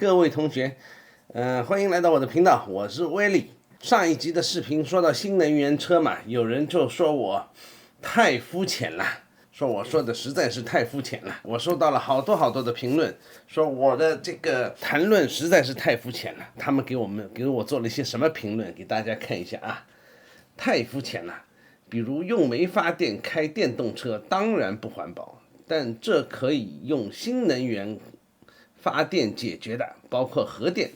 各位同学，欢迎来到我的频道，我是威利。上一集的视频说到新能源车嘛，有人就说我太肤浅了，说我说的实在是太肤浅了。我收到了好多的评论，说我的这个谈论实在是太肤浅了。他们给我做了一些什么评论，给大家看一下啊。太肤浅了，比如用煤发电开电动车当然不环保，但这可以用新能源发电解决的，包括核电，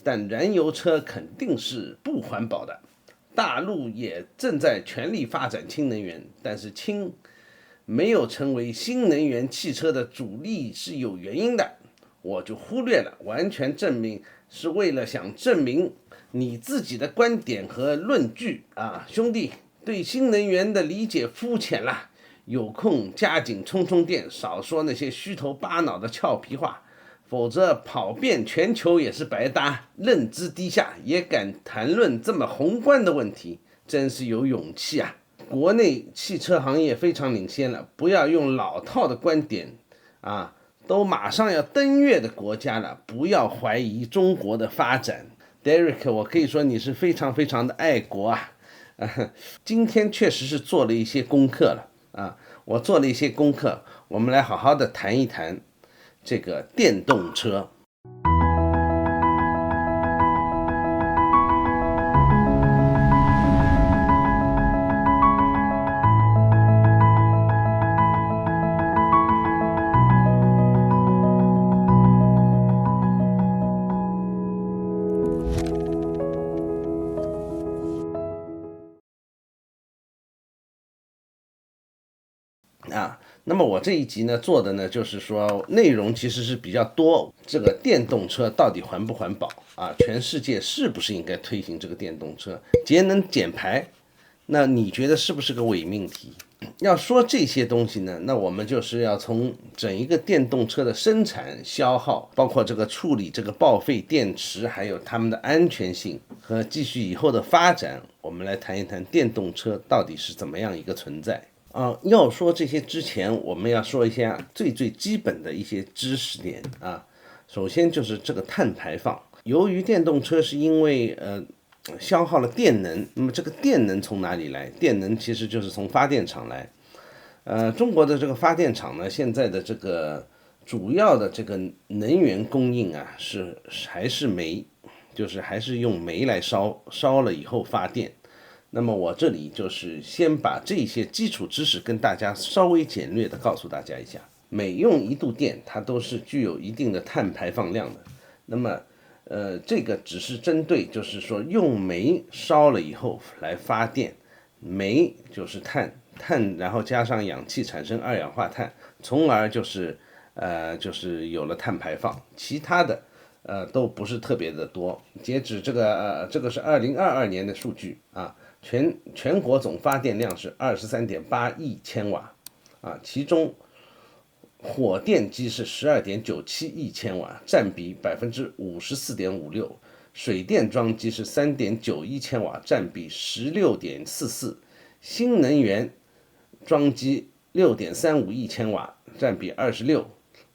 但燃油车肯定是不环保的。大陆也正在全力发展氢能源，但是氢没有成为新能源汽车的主力是有原因的，我就忽略了，完全证明是为了想证明你自己的观点和论据啊，兄弟，对新能源的理解肤浅了，有空加紧充电，少说那些虚头巴脑的俏皮话，否则跑遍全球也是白搭。认知低下也敢谈论这么宏观的问题，真是有勇气啊！国内汽车行业非常领先了，不要用老套的观点啊，都马上要登月的国家了，不要怀疑中国的发展。Derek， 我可以说你是非常的爱国啊！今天确实是做了一些功课了啊，我做了一些功课，我们来好好的谈一谈这个电动车。那么我这一集呢做的呢，就是说内容其实是比较多。这个电动车到底环不环保啊？全世界是不是应该推行这个电动车？节能减排，那你觉得是不是个伪命题？要说这些东西呢，那我们就是要从整一个电动车的生产、消耗，包括这个处理这个报废电池，还有它们的安全性和继续以后的发展，我们来谈一谈电动车到底是怎么样一个存在。要说这些之前，我们要说一下最基本的一些知识点啊。首先就是这个碳排放，由于电动车是因为消耗了电能，那么这个电能从哪里来？电能其实就是从发电厂来。中国的这个发电厂呢，现在的这个主要的这个能源供应啊，还是煤，就是还是用煤来烧了以后发电。那么我这里就是先把这些基础知识跟大家稍微简略的告诉大家一下。每用1度电，它都是具有一定的碳排放量的。那么，这个只是针对就是说用煤烧了以后来发电，煤就是碳，然后加上氧气产生二氧化碳，从而就是有了碳排放。其他的都不是特别的多。截止这个是2022年的数据啊。全国总发电量是23.8亿千瓦啊，其中火电机是12.97亿千瓦，占比54.56%，水电装机是3.91千瓦，占比16.44%，新能源装机6.35亿千瓦，占比26%，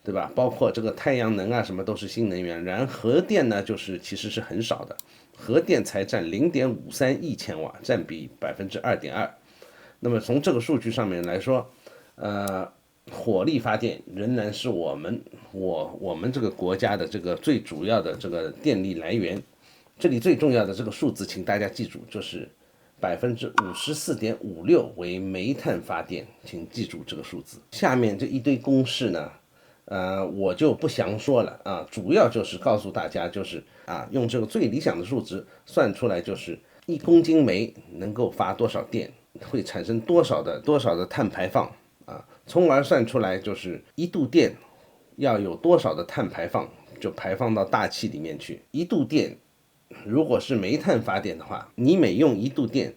对吧？包括这个太阳能啊，什么都是新能源。然核电呢，其实是很少的。核电才占0.53亿千瓦，占比2.2%。那么从这个数据上面来说，火力发电仍然是我们这个国家的这个最主要的这个电力来源。这里最重要的这个数字，请大家记住，就是54.56%为煤炭发电，请记住这个数字。下面这一堆公式呢，我就不详说了啊，主要就是告诉大家，就是用这个最理想的数值算出来，就是1公斤煤能够发多少电，会产生多少的碳排放啊，从而算出来就是1度电要有多少的碳排放，就排放到大气里面去。1度电如果是煤炭发电的话，你每用1度电，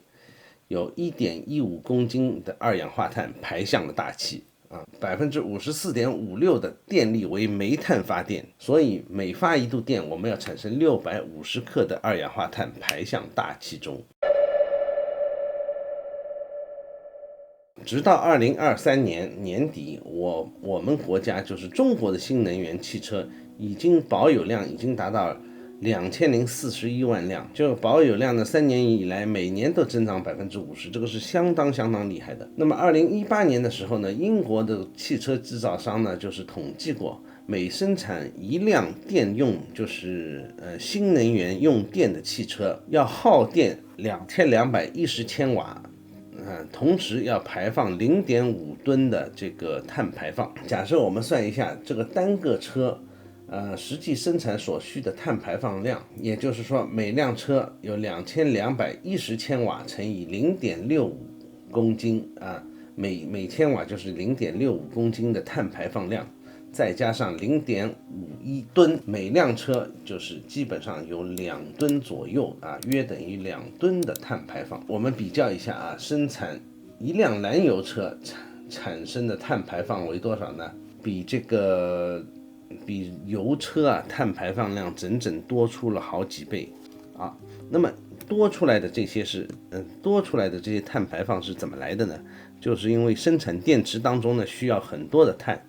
有1.15公斤的二氧化碳排向了大气。54.56%的电力为煤炭发电，所以每发1度电，我们要产生650克的二氧化碳排向大气中。直到2023年年底，我们国家就是中国的新能源汽车保有量已经达到2041万辆，就保有量的3年以来每年都增长50%，这个是相当厉害的。那么2018年的时候呢，英国的汽车制造商呢就是统计过，每生产一辆电用就是新能源用电的汽车要耗电2210千瓦。同时要排放0.5吨的这个碳排放。假设我们算一下这个单个车，实际生产所需的碳排放量，也就是说每辆车有2210千瓦乘以0.65公斤啊，每千瓦就是0.65公斤的碳排放量。再加上0.51吨，每辆车就是基本上有2吨左右啊，约等于2吨的碳排放。我们比较一下啊，生产一辆燃油车产生的碳排放为多少呢？比油车啊碳排放量整整多出了好几倍啊。那么多出来的这些碳排放是怎么来的呢？就是因为生产电池当中呢需要很多的碳。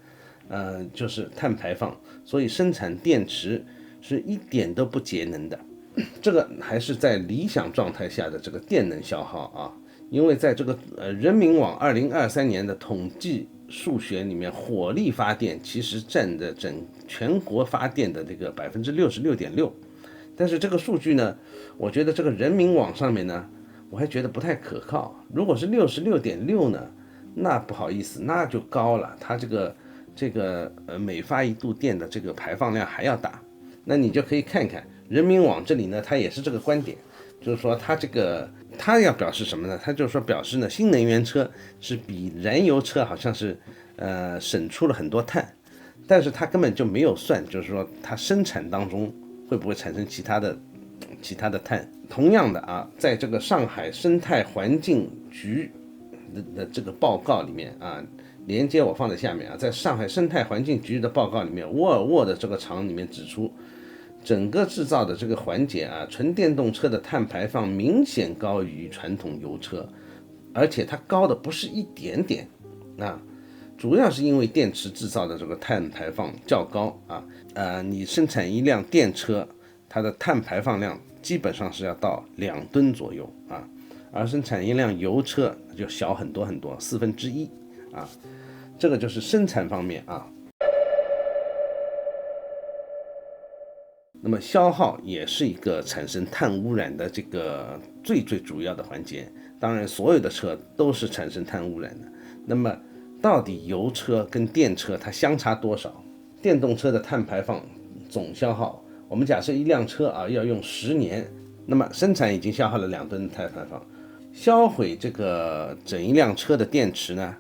就是碳排放，所以生产电池是一点都不节能的。这个还是在理想状态下的这个电能消耗啊，因为在这个人民网2023年的统计数学里面，火力发电其实占的全国发电的这个66.6%，但是这个数据呢，我觉得这个人民网上面呢，我还觉得不太可靠。如果是66.6%呢，那不好意思，那就高了，它这个每发1度电的这个排放量还要大。那你就可以看看人民网这里呢，它也是这个观点，就是说它要表示什么呢？它就是说表示呢，新能源车是比燃油车好像是省出了很多碳，但是它根本就没有算，就是说它生产当中会不会产生其他的碳。同样的啊，在这个上海生态环境局的这个报告里面啊，连接我放在下面啊，在上海生态环境局的报告里面，沃尔沃的这个厂里面指出，整个制造的这个环节啊，纯电动车的碳排放明显高于传统油车，而且它高的不是一点点啊，主要是因为电池制造的这个碳排放较高啊，你生产一辆电车，它的碳排放量基本上是要到2吨左右啊，而生产一辆油车就小很多1/4啊，这个就是生产方面啊。那么消耗也是一个产生碳污染的这个最主要的环节。当然，所有的车都是产生碳污染的。那么，到底油车跟电车它相差多少？电动车的碳排放总消耗，我们假设一辆车啊要用10年，那么生产已经消耗了2吨的碳排放，销毁这个整一辆车的电池呢？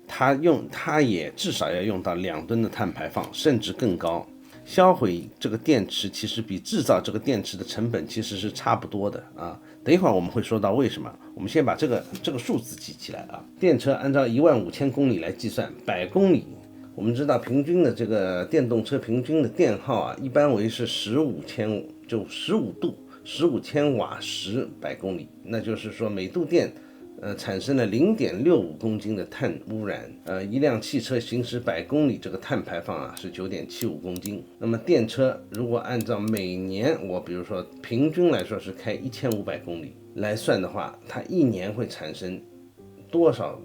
它也至少要用到2吨的碳排放，甚至更高。销毁这个电池其实比制造这个电池的成本其实是差不多的啊。等一会儿我们会说到为什么。我们先把这个数字记起来啊。电车按照15000公里来计算，100公里，我们知道平均的这个电动车平均的电耗啊，一般为是15度，15千瓦时100公里，那就是说每度电。产生了0.65公斤的碳污染，一辆汽车行驶100公里，这个碳排放啊是9.75公斤。那么电车如果按照每年比如说平均来说是开1500公里来算的话，它一年会产生多少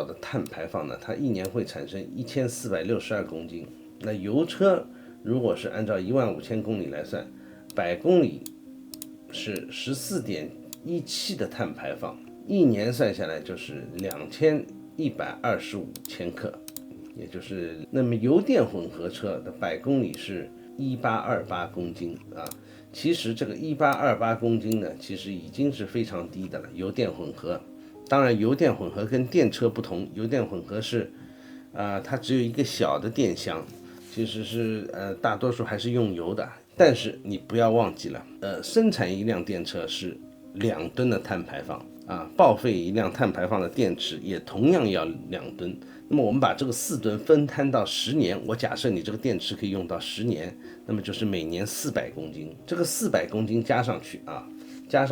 的碳排放呢？它一年会产生1462公斤。那油车如果是按照15000公里来算，100公里是14.17的碳排放。一年算下来就是2125千克，也就是那么油电混合车的100公里是1828公斤啊。其实这个1828公斤呢，其实已经是非常低的了。油电混合，当然油电混合跟电车不同，油电混合是它只有一个小的电箱，其实是大多数还是用油的。但是你不要忘记了，生产一辆电车是2吨的碳排放。报废一辆碳排放的电池也同样要2吨。那么我们把这个4吨分摊到10年，我假设你这个电池可以用到10年，那么就是每年400公斤。这个400公斤加上去啊，加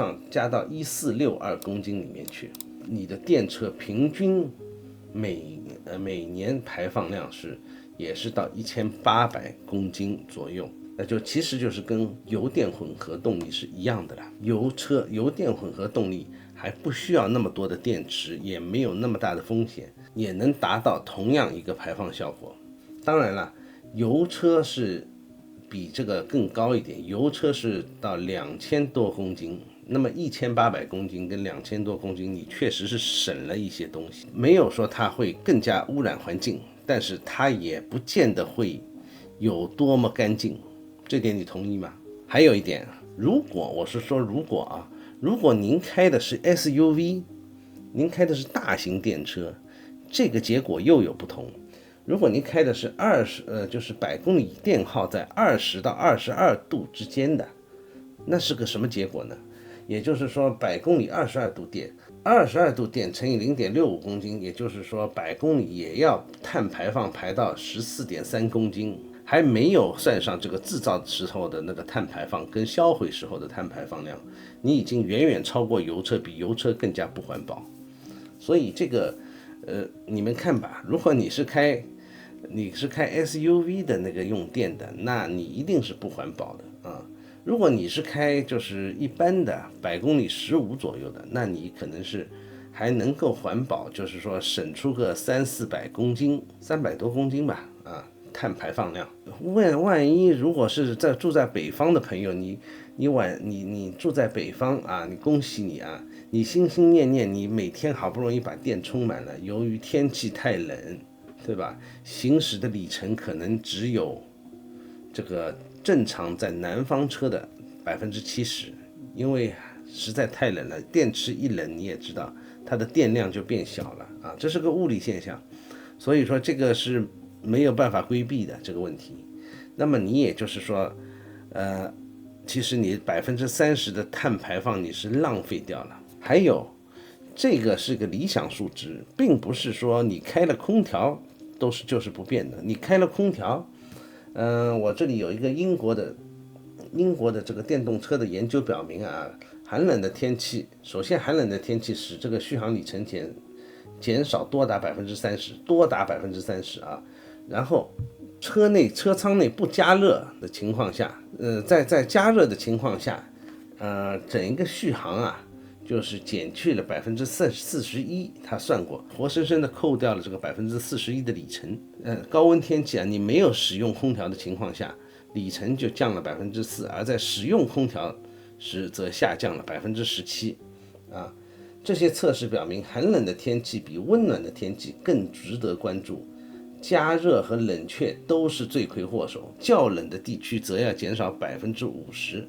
到1462公斤里面去，你的电车平均每年排放量也是到1800公斤左右，那其实就是跟油电混合动力是一样的了。油电混合动力还不需要那么多的电池，也没有那么大的风险，也能达到同样一个排放效果。当然了，油车是比这个更高一点，油车是到2000多公斤。那么1800公斤跟2000多公斤，你确实是省了一些东西，没有说它会更加污染环境，但是它也不见得会有多么干净，这点你同意吗？还有一点，如果您开的是 SUV， 您开的是大型电车，这个结果又有不同。如果您开的是就是百公里电耗在20到22度之间的，那是个什么结果呢？也就是说，百公里22度电，22度电乘以0.65公斤，也就是说百公里也要碳排放排到14.3公斤，还没有算上这个制造时候的那个碳排放跟销毁时候的碳排放量，你已经远远超过油车，比油车更加不环保。所以这个你们看吧，如果你是开 SUV 的那个用电的，那你一定是不环保的啊。如果你是开就是一般的百公里15左右的，那你可能是还能够环保，就是说省出个300-400公斤，300多公斤吧，碳排放量。万一如果是住在北方的朋友，你住在北方啊，你恭喜你啊，你心心念念，你每天好不容易把电充满了，由于天气太冷，对吧？行驶的里程可能只有这个正常在南方车的70%，因为实在太冷了，电池一冷你也知道它的电量就变小了啊，这是个物理现象，所以说这个是没有办法规避的这个问题。那么你也就是说，其实你30%的碳排放你是浪费掉了。还有，这个是个理想数值，并不是说你开了空调就是不变的。你开了空调，我这里有一个英国的这个电动车的研究表明啊，寒冷的天气，首先寒冷的天气使这个续航里程减少多达30%，啊。然后车舱内不加热的情况下，在加热的情况下，整一个续航啊，就是减去了41%，他算过，活生生的扣掉了这个41%的里程。高温天气啊，你没有使用空调的情况下，里程就降了4%，而在使用空调时则下降了17%。啊，这些测试表明，寒冷的天气比温暖的天气更值得关注。加热和冷却都是罪魁祸首，较冷的地区则要减少50%。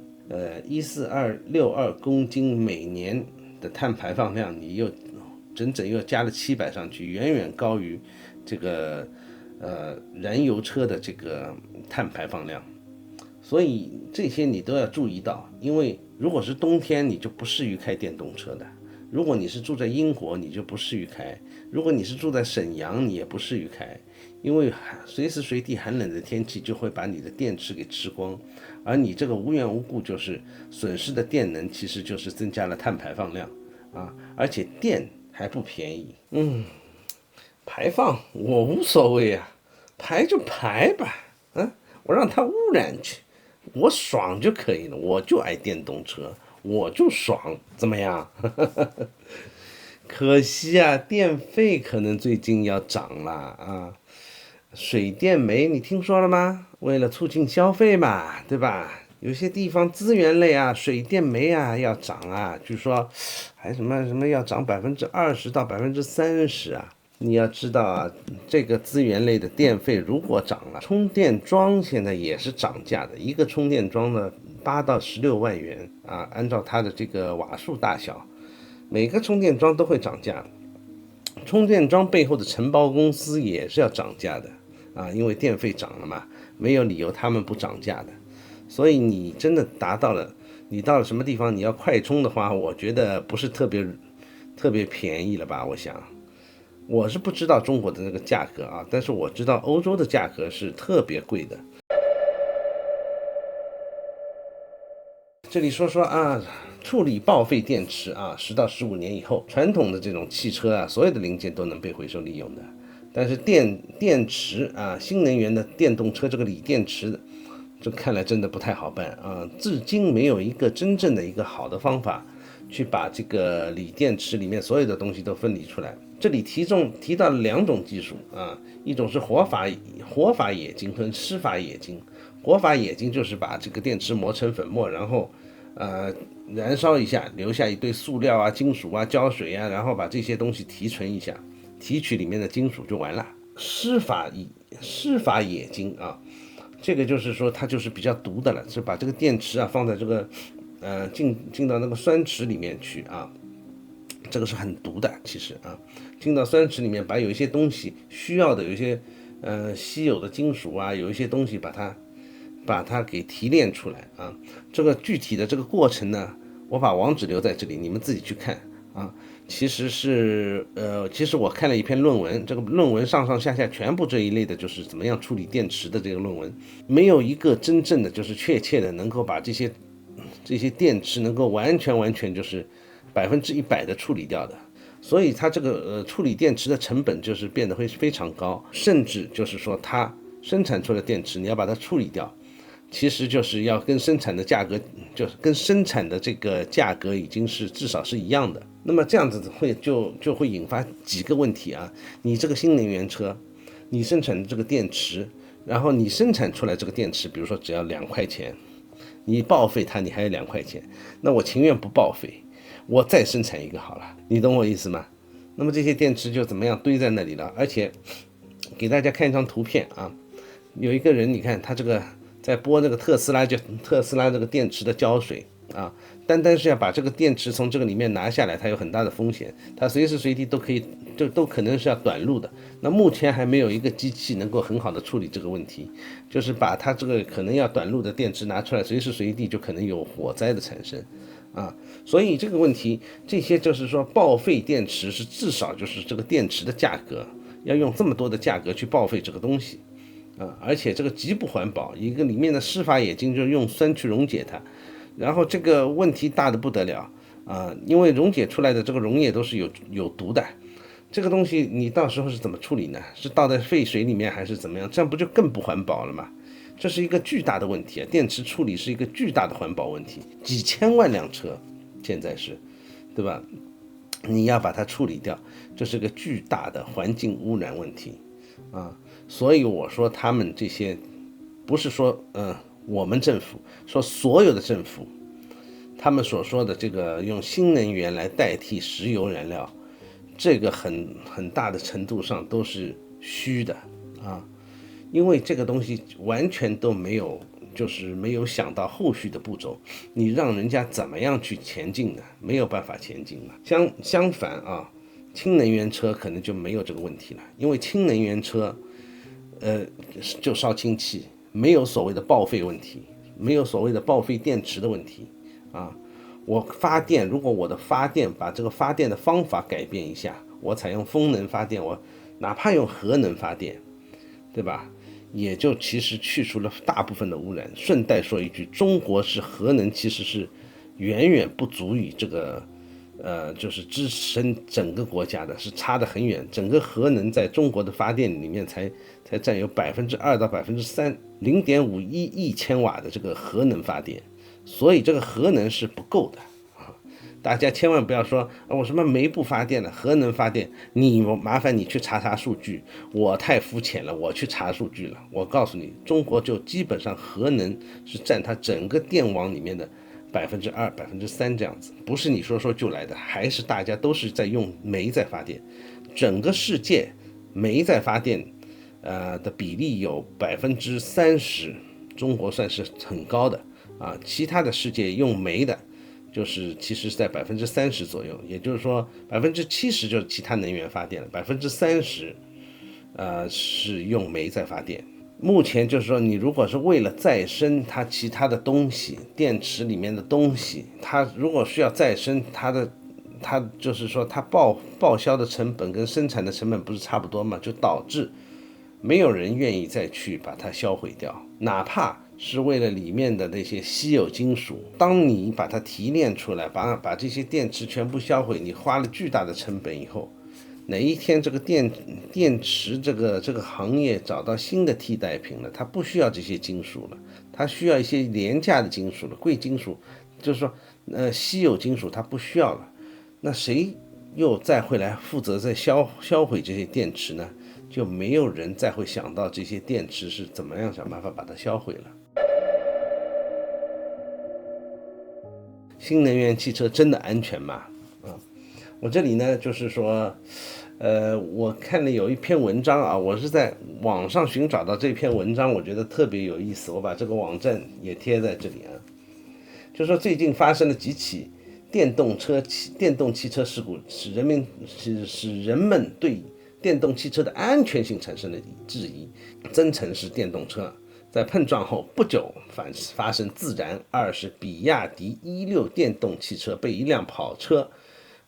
14262公斤每年的碳排放量，你又整加了700上去，远远高于这个燃油车的这个碳排放量。所以这些你都要注意到，因为如果是冬天，你就不适于开电动车的。如果你是住在英国，你就不适于开；如果你是住在沈阳，你也不适于开，因为随时随地寒冷的天气就会把你的电池给吃光，而你这个无缘无故就是损失的电能，其实就是增加了碳排放量啊，而且电还不便宜。排放我无所谓啊，排就排吧，我让它污染去，我爽就可以了，我就爱电动车。我就爽，怎么样？可惜啊，电费可能最近要涨了啊。水电煤你听说了吗？为了促进消费嘛，对吧？有些地方资源类啊，水电煤啊要涨啊，据说还什么要涨20%到30%啊。你要知道啊，这个资源类的电费如果涨了，充电桩现在也是涨价的，一个充电桩呢8到16万元啊，按照它的这个瓦数大小，每个充电桩都会涨价。充电桩背后的承包公司也是要涨价的啊，因为电费涨了嘛，没有理由他们不涨价的。所以你真的你到了什么地方，你要快充的话，我觉得不是特别便宜了吧？我是不知道中国的那个价格啊，但是我知道欧洲的价格是特别贵的。这里说啊，处理报废电池啊，10到15年以后，传统的这种汽车啊，所有的零件都能被回收利用的。但是电池啊，新能源的电动车这个锂电池，这看来真的不太好办啊，至今没有一个真正的一个好的方法去把这个锂电池里面所有的东西都分离出来。这里提到了2种技术啊，一种是活法冶金和湿法冶金。活法冶金就是把这个电池磨成粉末，然后燃烧一下，留下一堆塑料啊、金属啊、胶水啊，然后把这些东西提纯一下，提取里面的金属就完了。湿法冶金啊，这个就是说它就是比较毒的了，是把这个电池啊放在这个进到那个酸池里面去啊，这个是很毒的，其实啊，进到酸池里面，把有一些东西需要的，有一些稀有的金属啊，有一些东西把它给提炼出来啊。这个具体的这个过程呢，我把网址留在这里，你们自己去看啊。其实我看了一篇论文，这个论文上上下下全部这一类的就是怎么样处理电池的这个论文，没有一个真正的就是确切的能够把这些电池能够完全就是100%的处理掉的。所以它这个处理电池的成本就是变得会非常高，甚至就是说它生产出的电池你要把它处理掉，其实就是要跟生产的价格，就是跟生产的这个价格已经是至少是一样的。那么这样子就会引发几个问题啊，你这个新能源车，你生产的这个电池，然后你生产出来这个电池，比如说只要2块钱，你报废它你还有2块钱，那我情愿不报废，我再生产一个好了，你懂我意思吗？那么这些电池就怎么样堆在那里了？而且给大家看一张图片啊，有一个人你看他这个在播那个特斯拉这个电池的胶水啊，单是要把这个电池从这个里面拿下来，它有很大的风险，它随时随地都可能是要短路的。那目前还没有一个机器能够很好的处理这个问题，就是把它这个可能要短路的电池拿出来，随时随地就可能有火灾的产生啊。所以这个问题，这些就是说报废电池是至少就是这个电池的价格要用这么多的价格去报废这个东西。而且这个极不环保，一个里面的湿法冶金就是用酸去溶解它，然后这个问题大的不得了啊，因为溶解出来的这个溶液都是有毒的，这个东西你到时候是怎么处理呢？是倒在废水里面还是怎么样？这样不就更不环保了吗？这是一个巨大的问题啊，电池处理是一个巨大的环保问题，几千万辆车现在是，对吧？你要把它处理掉，这是个巨大的环境污染问题啊。所以我说他们这些不是说我们政府说所有的政府，他们所说的这个用新能源来代替石油燃料，这个很大的程度上都是虚的啊，因为这个东西完全都没有，就是没有想到后续的步骤，你让人家怎么样去前进呢？没有办法前进了。相反啊，氢能源车可能就没有这个问题了，因为氢能源车就烧氢气，没有所谓的报废问题，没有所谓的报废电池的问题啊。我发电，如果我的发电把这个发电的方法改变一下，我采用风能发电，我哪怕用核能发电，对吧？也就其实去除了大部分的污染。顺带说一句，中国是核能其实是远远不足以这个就是支撑整个国家的，是差得很远。整个核能在中国的发电里面才占有2%到3%，0.51亿千瓦的这个核能发电，所以这个核能是不够的啊！大家千万不要说我什么煤不发电了，核能发电，麻烦你去查数据，我太肤浅了，我去查数据了。我告诉你，中国就基本上核能是占它整个电网里面的2%、3%这样子，不是你说就来的，还是大家都是在用煤在发电。整个世界煤在发电的比例有30%，中国算是很高的啊。其他的世界用煤的，就是其实是在30%左右，也就是说70%就是其他能源发电了，30%是用煤在发电。目前就是说，你如果是为了再生它其他的东西，电池里面的东西，它如果需要再生，它就是说它报销的成本跟生产的成本不是差不多嘛，就导致没有人愿意再去把它销毁掉，哪怕是为了里面的那些稀有金属。当你把它提炼出来，把这些电池全部销毁，你花了巨大的成本以后，哪一天这个电池这个行业找到新的替代品了，它不需要这些金属了，它需要一些廉价的金属了，贵金属，就是说稀有金属它不需要了，那谁又再会来负责再销毁这些电池呢？就没有人再会想到这些电池是怎么样想办法把它销毁了。新能源汽车真的安全吗？我这里呢就是说，我看了有一篇文章啊，我是在网上寻找到这篇文章，我觉得特别有意思，我把这个网站也贴在这里啊。就说最近发生了几起电动汽车事故，使人们对电动汽车的安全性产生了质疑。增程式电动车在碰撞后不久发生自燃，是比亚迪E6电动汽车被一辆跑车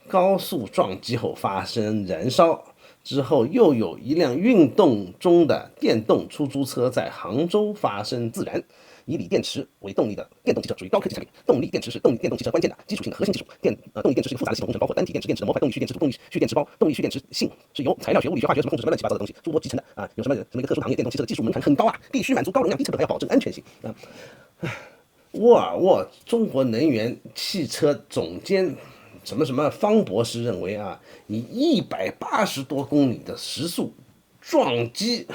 高速撞击后发生燃烧，之后又有一辆运动中的电动出租车在杭州发生自燃。以锂电池为动力的电动汽车属于高科技产品。动力电池是动力电动汽车关键的基础性的核心技术。动力电池是一个复杂的系统工程，包括单体电池、电池的模块、动力蓄电池、动力蓄电池包。动力蓄电池性是由材料学、物理学、化学什么控制什么乱七八糟的东西诸多集成的啊。有什么一个特殊行业，电动汽车的技术门槛很高啊，必须满足高容量、低成本，还要保证安全性啊。沃尔沃中国能源汽车总监什么方博士认为啊，以180多公里的时速撞击，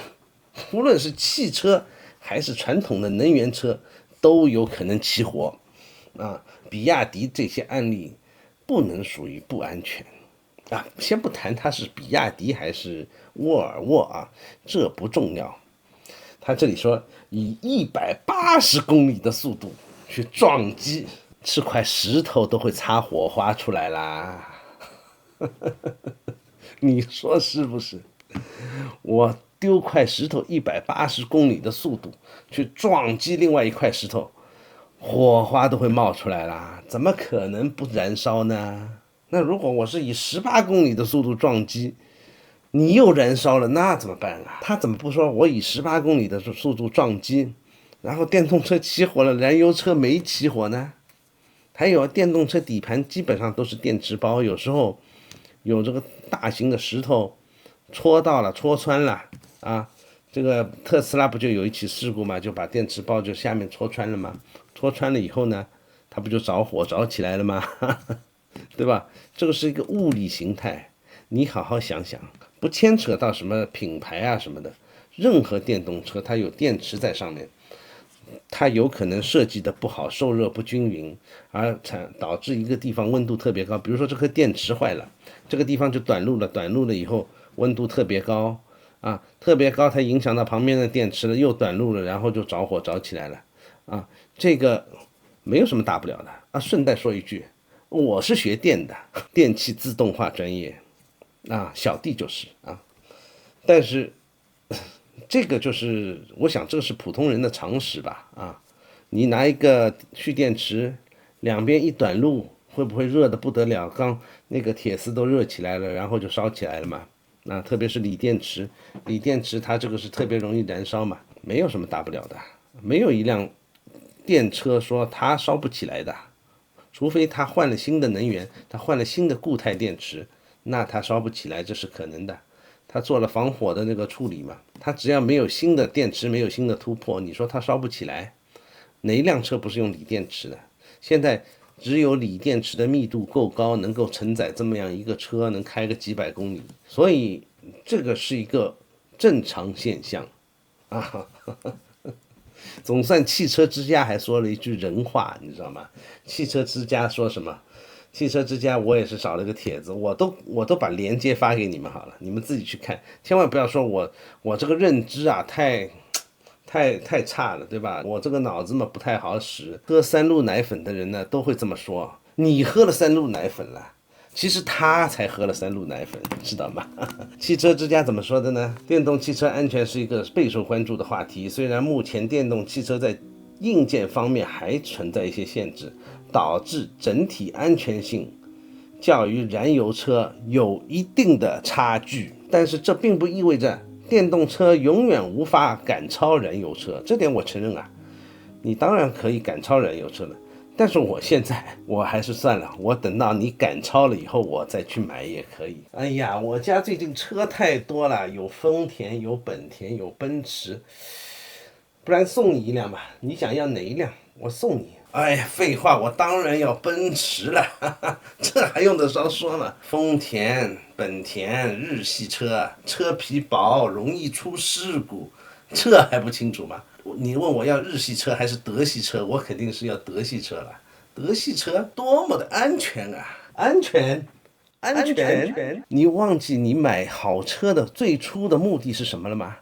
无论是汽车还是传统的能源车都有可能起火啊！比亚迪这些案例不能属于不安全啊！先不谈它是比亚迪还是沃尔沃啊，这不重要。他这里说以180公里的速度去撞击，是块石头都会擦火花出来啦！你说是不是？我丢块石头180公里的速度去撞击另外一块石头，火花都会冒出来啦，怎么可能不燃烧呢？那如果我是以18公里的速度撞击，你又燃烧了，那怎么办啊？他怎么不说我以18公里的速度撞击，然后电动车起火了，燃油车没起火呢？还有电动车底盘基本上都是电池包，有时候有这个大型的石头戳到了、戳穿了啊。这个特斯拉不就有一起事故嘛，就把电池包就下面戳穿了嘛，戳穿了以后呢，它不就着火着起来了吗？对吧？这个是一个物理形态，你好好想想，不牵扯到什么品牌啊什么的，任何电动车它有电池在上面，它有可能设计的不好，受热不均匀，而导致一个地方温度特别高，比如说这颗电池坏了，这个地方就短路了，短路了以后温度特别高啊，特别高，它影响到旁边的电池了，又短路了，然后就着火着起来了啊，这个没有什么大不了的啊。顺带说一句，我是学电的，电气自动化专业啊，小弟就是啊，但是这个就是我想这个是普通人的常识吧啊，你拿一个蓄电池，两边一短路，会不会热得不得了？刚那个铁丝都热起来了，然后就烧起来了嘛。那特别是锂电池，锂电池它这个是特别容易燃烧嘛，没有什么大不了的，没有一辆电车说它烧不起来的，除非它换了新的能源，它换了新的固态电池，那它烧不起来，这是可能的。它做了防火的那个处理嘛，它只要没有新的电池，没有新的突破，你说它烧不起来？哪一辆车不是用锂电池的？现在只有锂电池的密度够高，能够承载这么样一个车，能开个几百公里，所以这个是一个正常现象啊。总算汽车之家还说了一句人话，你知道吗？汽车之家说什么？汽车之家我也是找了个帖子，我都把链接发给你们好了，你们自己去看，千万不要说我这个认知啊太差了，对吧？我这个脑子嘛不太好使。喝三鹿奶粉的人呢都会这么说，你喝了三鹿奶粉了，其实他才喝了三鹿奶粉，知道吗？汽车之家怎么说的呢？电动汽车安全是一个备受关注的话题，虽然目前电动汽车在硬件方面还存在一些限制，导致整体安全性较于燃油车有一定的差距，但是这并不意味着电动车永远无法赶超燃油车，这点我承认啊。你当然可以赶超燃油车了。但是我还是算了，我等到你赶超了以后，我再去买也可以。哎呀，我家最近车太多了，有丰田，有本田，有奔驰，不然送你一辆吧？你想要哪一辆？我送你。哎呀，废话，我当然要奔驰了，哈哈，这还用得着说吗？丰田、本田、日系车，车皮薄，容易出事故，这还不清楚吗？你问我要日系车还是德系车，我肯定是要德系车了。德系车多么的安全啊！安全，安全！你忘记你买好车的最初的目的是什么了吗？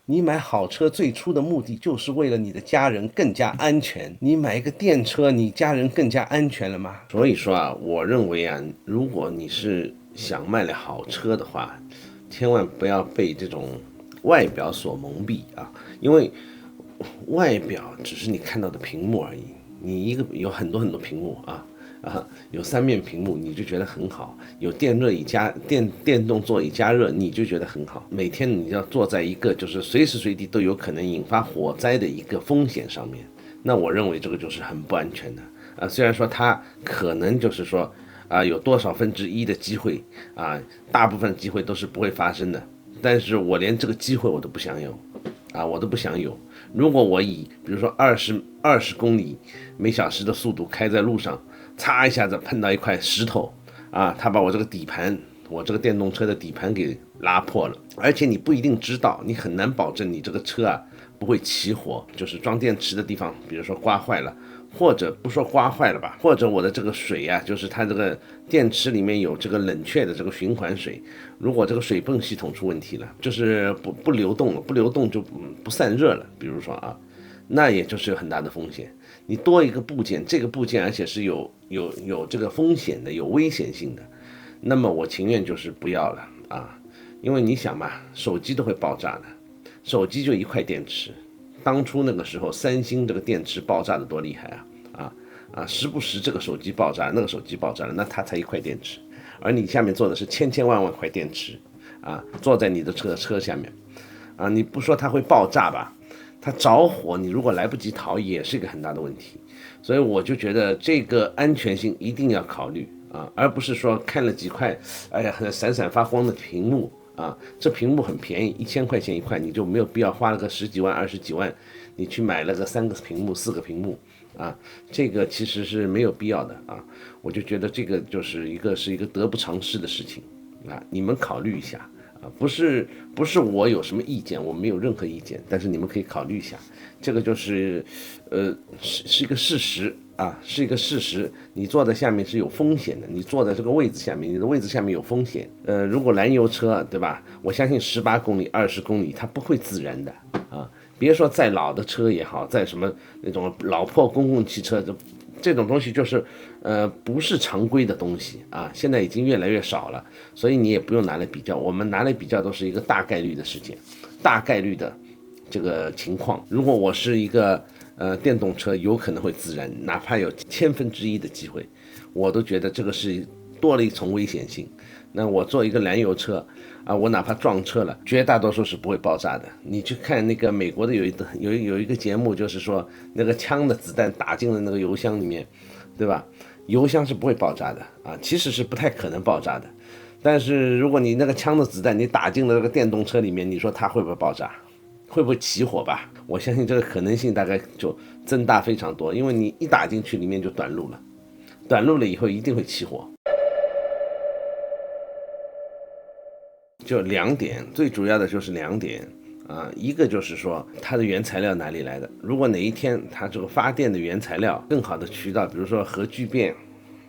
你买好车最初的目的就是为了你的家人更加安全。你买一个电车，你家人更加安全了吗？所以说啊，我认为啊，如果你是想卖了好车的话，千万不要被这种外表所蒙蔽啊，因为外表只是你看到的屏幕而已。你有很多很多屏幕有3面屏幕，你就觉得很好；有电动座椅加热，你就觉得很好。每天你要坐在一个就是随时随地都有可能引发火灾的一个风险上面，那我认为这个就是很不安全的虽然说它可能就是说有多少1%的机会大部分机会都是不会发生的，但是我连这个机会我都不想有我都不想有。如果我以比如说20公里每小时的速度开在路上，擦一下子碰到一块石头它把我这个底盘，我这个电动车的底盘给拉破了，而且你不一定知道，你很难保证你这个车不会起火，就是装电池的地方，比如说刮坏了，或者不说刮坏了吧，或者我的这个水就是它这个电池里面有这个冷却的这个循环水，如果这个水泵系统出问题了，就是不流动了，不流动就不散热了，比如说那也就是有很大的风险。你多一个部件，这个部件而且是有这个风险的，有危险性的，那么我情愿就是不要了因为你想嘛，手机都会爆炸的，手机就一块电池，当初那个时候三星这个电池爆炸的多厉害时不时这个手机爆炸，那个手机爆炸了，那它才一块电池，而你下面做的是千万块电池坐在你的车下面你不说它会爆炸吧，它着火，你如果来不及逃也是一个很大的问题。所以我就觉得这个安全性一定要考虑而不是说看了几块很闪闪发光的屏幕这屏幕很便宜，1000块钱一块，你就没有必要花了个10几万20几万，你去买了个3个屏幕4个屏幕这个其实是没有必要的我就觉得这个就是一个得不偿失的事情你们考虑一下不是我有什么意见，我没有任何意见，但是你们可以考虑一下，这个就是是一个事实是一个事实。你坐在下面是有风险的，你坐在这个位置下面，你的位置下面有风险。如果燃油车对吧？我相信18公里、20公里它不会自燃的别说再老的车也好，在什么那种老破公共汽车这种东西就是不是常规的东西现在已经越来越少了，所以你也不用拿来比较，我们拿来比较都是一个大概率的事件，大概率的这个情况。如果我是一个电动车，有可能会自燃，哪怕有1/1000的机会，我都觉得这个是多了一重危险性。那我做一个燃油车我哪怕撞车了，绝大多数是不会爆炸的。你去看那个美国的有一个节目，就是说那个枪的子弹打进了那个油箱里面，对吧？油箱是不会爆炸的其实是不太可能爆炸的。但是如果你那个枪的子弹你打进了这个电动车里面，你说它会不会爆炸？会不会起火吧？我相信这个可能性大概就增大非常多，因为你一打进去里面就短路了，短路了以后一定会起火。就2点，最主要的就是2点一个就是说它的原材料哪里来的，如果哪一天它这个发电的原材料更好的渠道，比如说核聚变，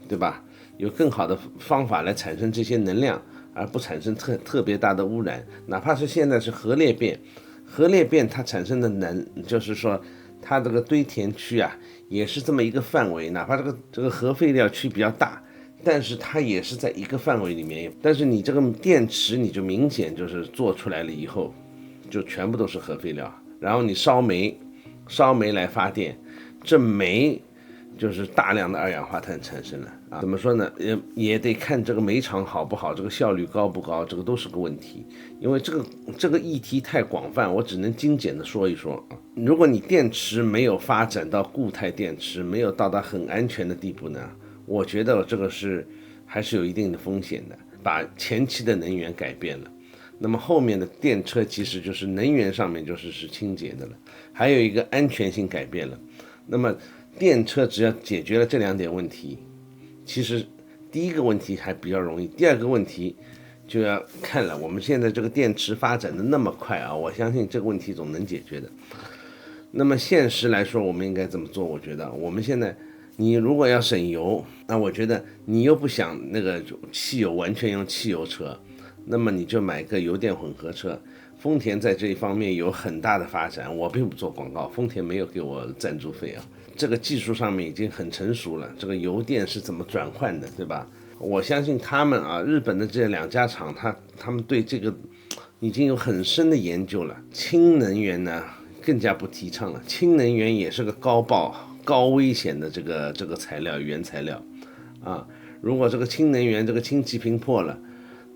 对吧？有更好的方法来产生这些能量，而不产生特别大的污染，哪怕是现在是核裂变，核裂变它产生的就是说它这个堆填区也是这么一个范围，哪怕这个核废料区比较大，但是它也是在一个范围里面。但是你这个电池你就明显就是做出来了以后就全部都是核废料，然后你烧煤来发电，这煤就是大量的二氧化碳产生了啊。怎么说呢？也得看这个煤厂好不好，这个效率高不高，这个都是个问题。因为这个议题太广泛，我只能精简的说一说啊。如果你电池没有发展到固态电池，没有到达很安全的地步呢，我觉得这个还是有一定的风险的。把前期的能源改变了，那么后面的电车其实就是能源上面是清洁的了，还有一个安全性改变了。那么电车只要解决了这2点问题，其实第一个问题还比较容易，第二个问题就要看了。我们现在这个电池发展的那么快啊，我相信这个问题总能解决的。那么现实来说，我们应该怎么做？我觉得我们现在，你如果要省油，那我觉得你又不想那个汽油完全用汽油车，那么你就买个油电混合车。丰田在这一方面有很大的发展，我并不做广告，丰田没有给我赞助费啊。这个技术上面已经很成熟了，这个油电是怎么转换的，对吧？我相信他们啊，日本的这2家厂，他们对这个已经有很深的研究了。氢能源呢，更加不提倡了。氢能源也是个高爆、高危险的这个材料原材料啊。如果这个氢能源这个氢气瓶破了，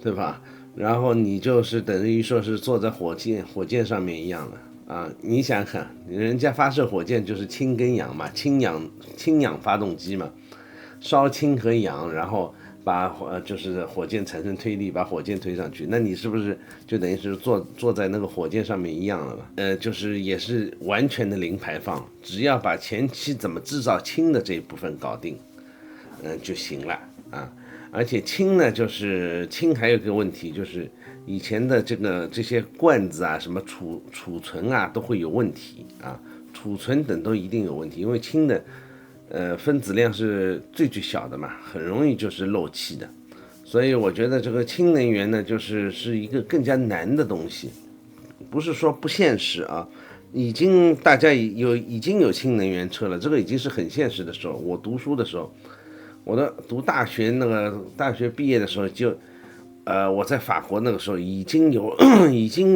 对吧？然后你就是等于说是坐在火箭上面一样了啊。你想想，人家发射火箭就是氢跟氧嘛，氢氧发动机嘛，烧氢和氧，然后就是火箭产生推力，把火箭推上去。那你是不是就等于是坐在那个火箭上面一样了嘛？就是也是完全的零排放，只要把前期怎么制造氢的这一部分搞定，就行了啊。而且氢呢，就是氢还有个问题，就是以前的这些罐子啊，什么储存啊，都会有问题啊，储存等都一定有问题，因为氢的分子量是最小的嘛，很容易就是漏气的。所以我觉得这个氢能源呢，是一个更加难的东西，不是说不现实啊。大家已经有氢能源车了，这个已经是很现实的时候。我读书的时候，读大学大学毕业的时候我在法国那个时候已经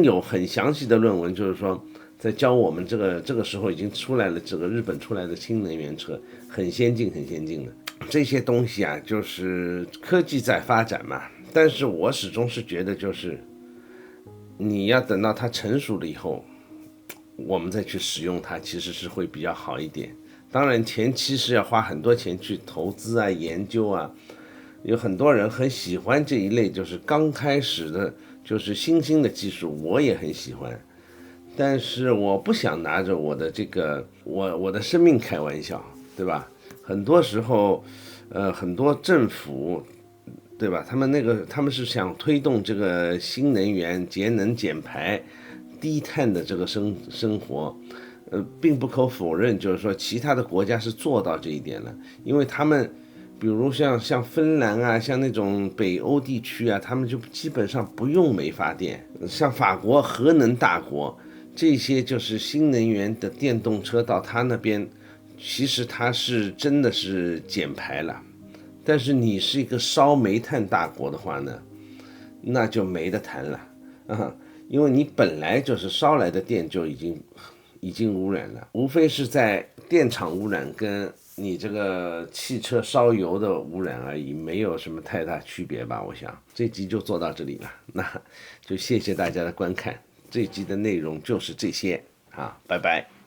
有很详细的论文，就是说在教我们这个时候已经出来了，这个日本出来的氢能源车很先进的。这些东西啊，就是科技在发展嘛，但是我始终是觉得，就是你要等到它成熟了以后，我们再去使用它，其实是会比较好一点。当然前期是要花很多钱去投资啊、研究啊，有很多人很喜欢这一类，就是刚开始的，就是新兴的技术，我也很喜欢。但是我不想拿着我的我的生命开玩笑，对吧？很多时候，很多政府，对吧？他们是想推动这个新能源、节能减排、低碳的这个生活。并不可否认，就是说其他的国家是做到这一点了，因为他们，比如像芬兰啊，像那种北欧地区啊，他们就基本上不用煤发电。像法国核能大国，这些就是新能源的电动车到他那边，其实它是真的是减排了。但是你是一个烧煤炭大国的话呢，那就没得谈了啊，因为你本来就是烧来的电就已经污染了，无非是在电厂污染跟你这个汽车烧油的污染而已，没有什么太大区别吧。我想这集就做到这里了，那就谢谢大家的观看，这集的内容就是这些啊，拜拜。